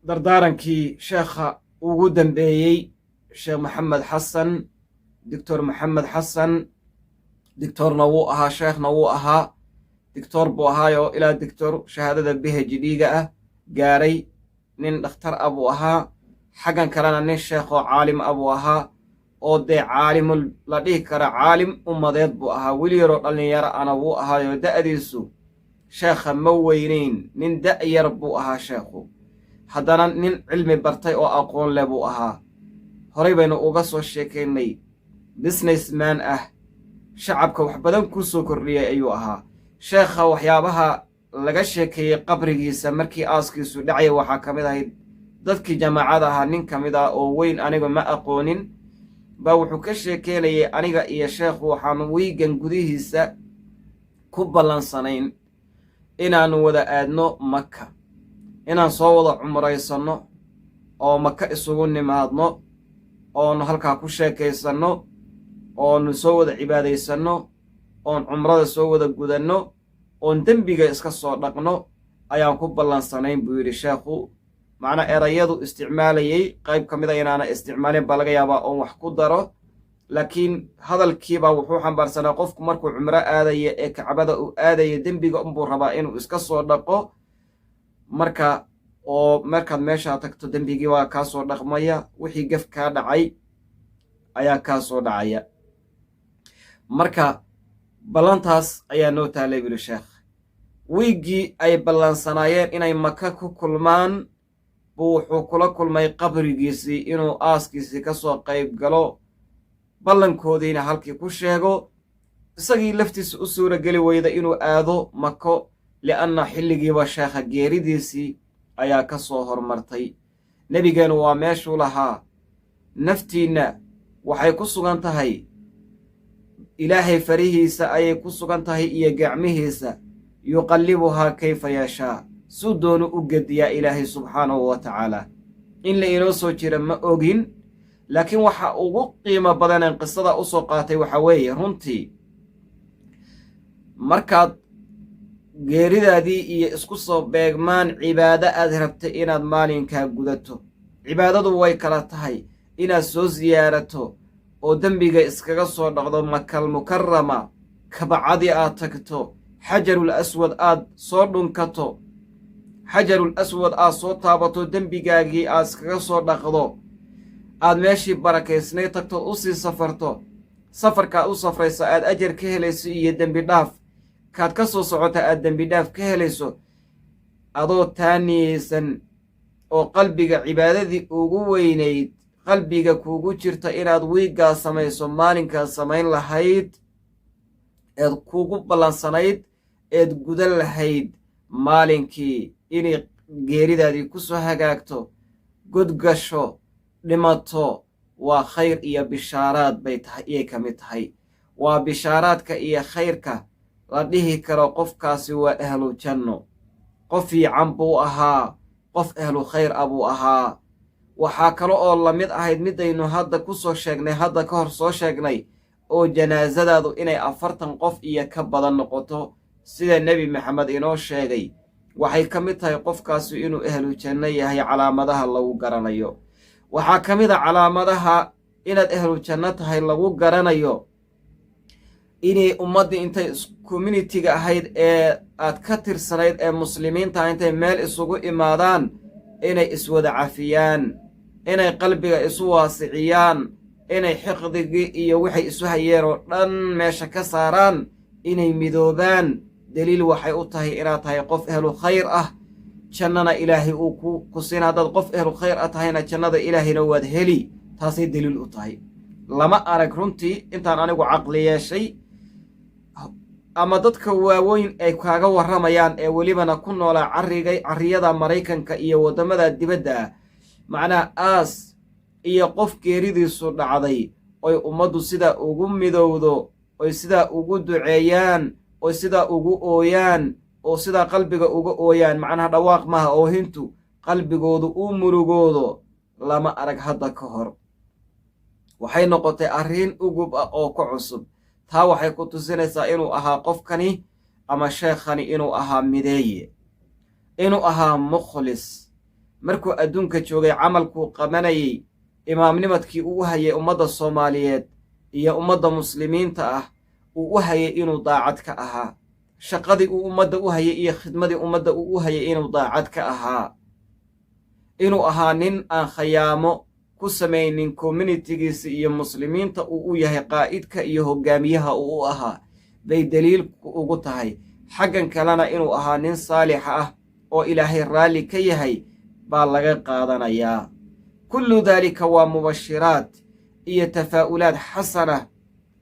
dardaarankii sheekha ugu dambeeyey sheekh maxamed xasan doctor maxamed xasan dictorna wuu ahaa sheekhna wuu ahaa dictor buu ahaayo ilaa dictor shahaadada phd-ga ah gaaray nin dhakhtar ah buu ahaa xaggan kalena nin sheekhoo caalim ah buu ahaa oo dee caalimul la dhihi kara caalim ummadeed buu ahaa weli yaroo dhallinyaro ana wuu ahaayo da'diisu sheekha ma weynayn nin da'yar buu ahaa sheekhu haddana nin cilmi bartay oo aqoon leh buu ahaa horay baynu uga soo sheekaynay businessman ah shacabka wax badan ku soo kordhiyay ayuu ahaa sheekha waxyaabaha laga sheekeeyey qabrigiisa markii aaskiisu dhacay waxaa ka mid ahayd dadkii jamaacada ahaa nin ka mid ah oo weyn aniga ma aqoonin baa wuxuu ka sheekeynayay aniga iyo sheekhu waxaanu wiigan gudihiisa ku ballansanayn inaannu wada aadno maka inaan soo wada cumraysanno oo maka isugu nimaadno oonu halkaa ku sheekaysanno oonu soo wada cibaadaysanno oon cumrada soo wada gudanno oon dembiga iska soo dhaqno ayaan ku ballansanayn buu yidhi sheekhu macnaa erayadu isticmaalayey qayb ka mida inaana isticmaalin baa laga yaabaa oon wax ku daro laakiin hadalkiibaa wuxuu xambaarsanaa qofku markuu cumro aadaya ee kacbada uu aadaya dembiga unbuu rabaa inuu iska soo dhaqo marka oo markaad meeshaa tagto dembigii waa kaa soo dhaqmaya wixii gef kaa dhacay ayaa kaa soo dhacaya marka ballantaas ayaa noo taalay buli sheekh wiiggii ay ballansanaayeen inay maka ku kulmaan buu wuxuu kula kulmay qabrigiisii inuu aaskiisii ka soo qayb galo ballankoodiina halkii ku sheego isagii laftiisa u suura geli weyda inuu aado mako li'anna xilligiiba sheekha geeridiisii ayaa ka soo hormartay nebigeennu waa meeshuu lahaa naftiinna waxay ku sugan tahay ilaahay farihiisa ayay ku sugan tahay iyo gacmihiisa yuqallibuhaa kayfa yashaa suu doonu u gediyaa ilaahay subxaanahu wa tacaala in la inoo soo jira ma ogin laakiin waxa ugu qiimo badaneen qisada u soo qaatay waxaa weeye runtii markaad geeridaadii iyo isku soo beegmaan cibaado aad rabtay inaad maalinkaa gudato cibaadadu way kala tahay inaad soo siyaarato oo dembiga iskaga soo dhaqdo makal mukarama kabacadii aad tagto xajarul aswad aad soo dhunkato xajarul aswad aad soo taabato dembigaagii aad iskaga soo dhaqdo aad meeshii barakaysnay tagto u sii safarto safarkaad u safrayso aad ajar ka helayso iyo dembi dhaaf kaad ka soo socota aad dembi dhaaf ka helayso adoo taa niyeysan oo qalbiga cibaadadii ugu weynayd qalbiga kuugu jirta inaad wiiggaa samayso maalinkaad samayn lahayd eed kuugu ballansanayd eed gudan lahayd maalinkii inay geeridaadii ku soo hagaagto godgasho dhimato waa khayr iyo bishaaraad bay tahay iyay ka mid tahay waa bishaaraadka iyo khayrka la dhihi karo qofkaasi waa ahlu janno qof fiican buu ahaa qof ahlu khayr ah buu ahaa waxaa kale oo la mid ahayd midaynu hadda ku soo sheegnay hadda ka hor soo sheegnay oo janaasadaadu inay 40 qof iyo ka badan noqoto sida nebi maxamed inoo sheegay waxay ka mid tahay qofkaasi inuu ahlu janno yahay calaamadaha lagu garanayo waxaa ka mid a calaamadaha inaad ahlu janno tahay lagu garanayo inay ummaddii intay communitiga ahayd ee aad ka tirsanayd ee muslimiinta intay meel isugu imaadaan inay iswada cafiyaan inay qalbiga isu waasiciyaan inay xiqdigii iyo waxay isu hayeen oo dhan meesha ka saaraan inay midoobaan daliil waxay u tahay inaad tahay qof ahlu khayr ah jannana ilaahay uu ku siin haddaad qof ahlu khayr ah tahayna jannada ilaahayna waad heli taasay daliil u tahay lama arag runtii intaan anigu caqli yeeshay ama dadka waaweyn ay kaaga warramayaan ee welibana ku noolaa carriyada maraykanka iyo waddamada dibadda ah macnaa aas iyo qof geeridiisu dhacday oy ummaddu sidaa ugu midowdo oy sidaa ugu duceeyaan oy sidaa ugu ooyaan oo sidaa qalbiga uga ooyaan macnaha dhawaaq maaha oohintu qalbigoodu uu murugoodo lama arag hadda ka hor waxay noqotay arrin ugub ah oo ka cusub taa waxay ku tusinaysaa inuu ahaa qofkani ama sheekhani inuu ahaa mideeye inuu ahaa mukhlis markuu adduunka joogay camalkuu qabanayay imaamnimadkii uu u hayay ummadda soomaaliyeed iyo ummadda muslimiinta ah uu u hayay inuu daacad ka ahaa shaqadii uu ummadda u hayay iyo khidmadii ummadda uu u hayay inuu daacad ka ahaa inuu ahaa nin aan khayaamo ku samaynin communitigiisa iyo muslimiinta uu u yahay qaa'idka iyo hoggaamiyaha uu u ahaa bay daliil ugu tahay xaggan kalena inuu ahaa nin saalixa ah oo ilaahay raalli ka yahay baa laga qaadanayaa kullu daalika waa mubashiraad iyo tafaa'ulaad xasana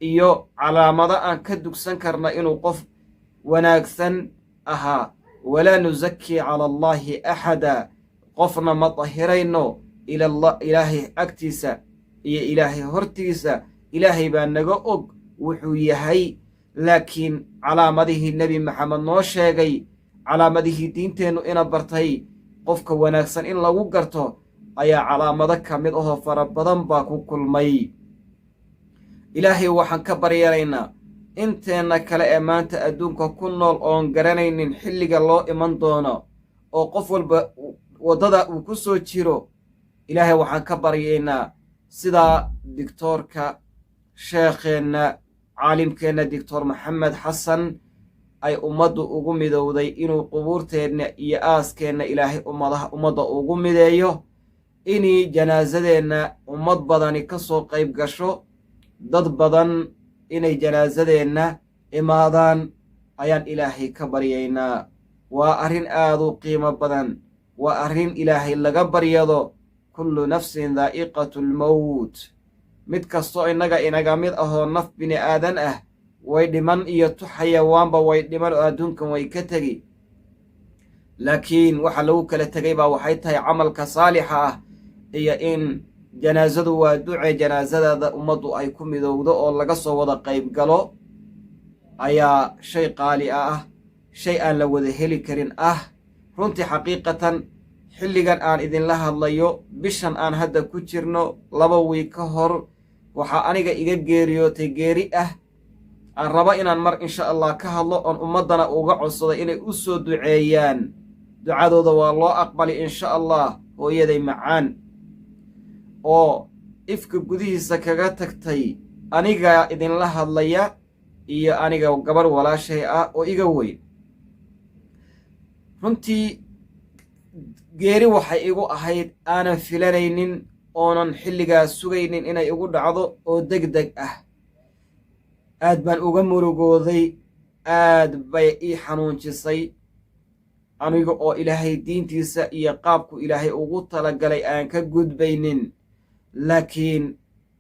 iyo calaamado aan ka dugsan karna inuu qof wanaagsan ahaa walaa nusakii cala allaahi axada qofna ma dahirayno ilaahay agtiisa iyo ilaahay hortiisa ilaahay baa naga og wuxuu yahay laakiin calaamadihii nebi maxamed noo sheegay calaamadihii diinteennu ina bartay qofka wanaagsan in lagu garto ayaa calaamado ka mid ahoo fara badan baa ku kulmay ilaahay waxaan ka baryanaynaa inteenna kale ee maanta adduunka ku nool oon garanaynin xilliga loo iman doono oo qof walba waddada uu ku soo jiro ilaahay waxaan ka baryaynaa sidaa digtoorka sheekheenna caalimkeenna doctor maxamed xasan ay ummaddu ugu midowday inuu qubuurteenna iyo aaskeenna ilaahay ummadda ugu mideeyo inay janaasadeenna ummad badani ka soo qayb gasho dad badan inay janaasadeenna imaadaan ayaan ilaahay ka baryaynaa waa arrin aad u qiimo badan waa arrin ilaahay laga baryado kullu nafsin daa'iqatu lmowt mid kastoo inaga mid ahoo naf bini aadan ah way dhiman iyo tu xayawaanba way dhiman oo adduunkan way ka tegi laakiin waxa lagu kala tegay baa waxay tahay camalka saalixa ah iyo in janaasadu waa duce janaasadaada ummaddu ay ku midowdo oo laga soo wada qayb galo ayaa shay qaali ah shay aan la wada heli karin ah runtii xaqiiqatan xilligan aan idinla hadlayo bishan aan hadda ku jirno 2 wiig ka hor waxaa aniga iga geeriyootay geeri ah aan raba inaan mar insha allah ka hadlo oon ummaddana uga codsado inay u soo duceeyaan ducadooda waa loo aqbali insha allah hooyaday macaan oo ifka gudihiisa kaga tagtay aniga idinla hadlaya iyo aniga gabar walaashay ah oo iga weyn runtii geeri waxay igu ahayd aanan filanaynin oonan xilligaas sugaynin inay igu dhacdo oo degdeg ah aad baan uga murugooday aad bay ii xanuunjisay aniga oo ilaahay diintiisa iyo qaabku ilaahay ugu talagalay aan ka gudbaynin laakiin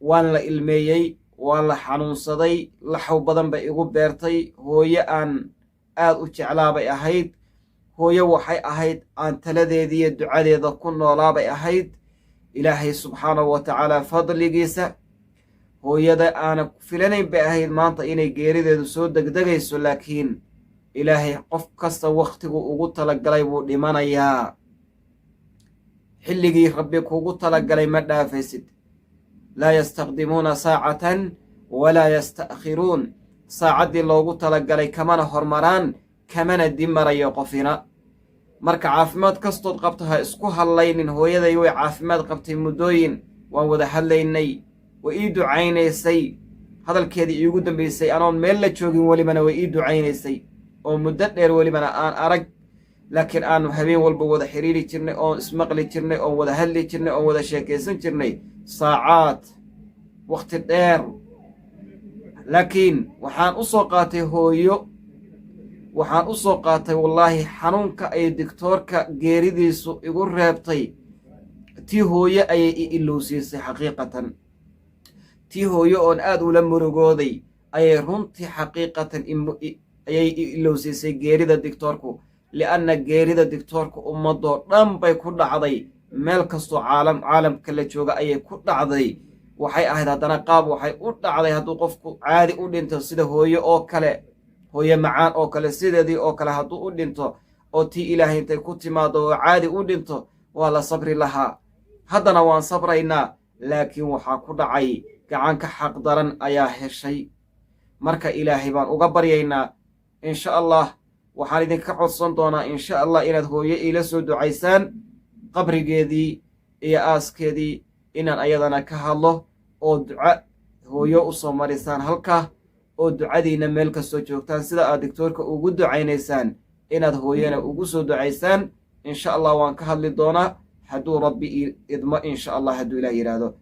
waan la ilmeeyey waan la xanuunsaday laxaw badan bay igu beertay hooyo aan aad u jeclaabay ahayd hooyo waxay ahayd aan taladeediiyo ducadeeda ku noolaabay ahayd ilaahay subxaanahu wa tacaala fadligiisa hooyada aana filanayn bay ahayd maanta inay geerideedu soo degdegayso laakiin ilaahay qof kasta wakhtigu ugu talagalay buu dhimanayaa xilligii rabbi kuugu talagalay ma dhaafaysid laa yastaqdimuuna saacatan walaa yasta'khiruun saacaddii loogu talagalay kamana hormaraan kamana dib marayo qofina marka caafimaad kastood qabto ha isku hadlaynin hooyaday way caafimaad qabtay muddooyin waan wada hadlaynay way ii ducaynaysay hadalkeedii iigu dambaysay anoon meel la joogin welibana way ii ducaynaysay oo muddo dheer welibana aan arag laakiin aanu habeen walba wada xiriiri jirnay oon ismaqli jirnay oon wada hadli jirnay oon wada sheekaysan jirnay saacaad wakhti dheer laakiin waxaan u soo qaatay hooyo waxaan u soo qaatay wallaahi xanuunka ay digtoorka geeridiisu igu reebtay tii hooyo ayay i ilowsiisay xaqiiqatan tii hooyo oon aad ula murugooday ayay runtii xaqiiqatan ayay i ilowsiisay geerida digtoorku li'anna geerida digtoorka ummadoo dhan bay ku dhacday meel kastoo caalamka la jooga ayay ku dhacday waxay ahayd haddana qaab waxay u dhacday hadduu qofku caadi u dhinto sida hooyo oo kale hooyo macaan oo kale sideedii oo kale hadduu u dhinto oo tii ilaahay intay ku timaado oo caadi u dhinto waa la sabri lahaa haddana waan sabraynaa laakiin waxaa ku dhacay gacanka xaq daran ayaa heshay marka ilaahay baan uga baryaynaa insha allah waxaan idinka codsan doonaa insha allah inaad hooyo iila soo ducaysaan qabrigeedii iyo aaskeedii inaan ayadana ka hadlo oo duco hooyo u soo marisaan halkaa oo ducadiinna meel kastoo joogtaan sida aad doctoorka ugu ducaynaysaan inaad hooyana ugu soo ducaysaan insha allah waan ka hadli doonaa hadduu rabbi idmo insha allah hadduu ilaah yidhaahdo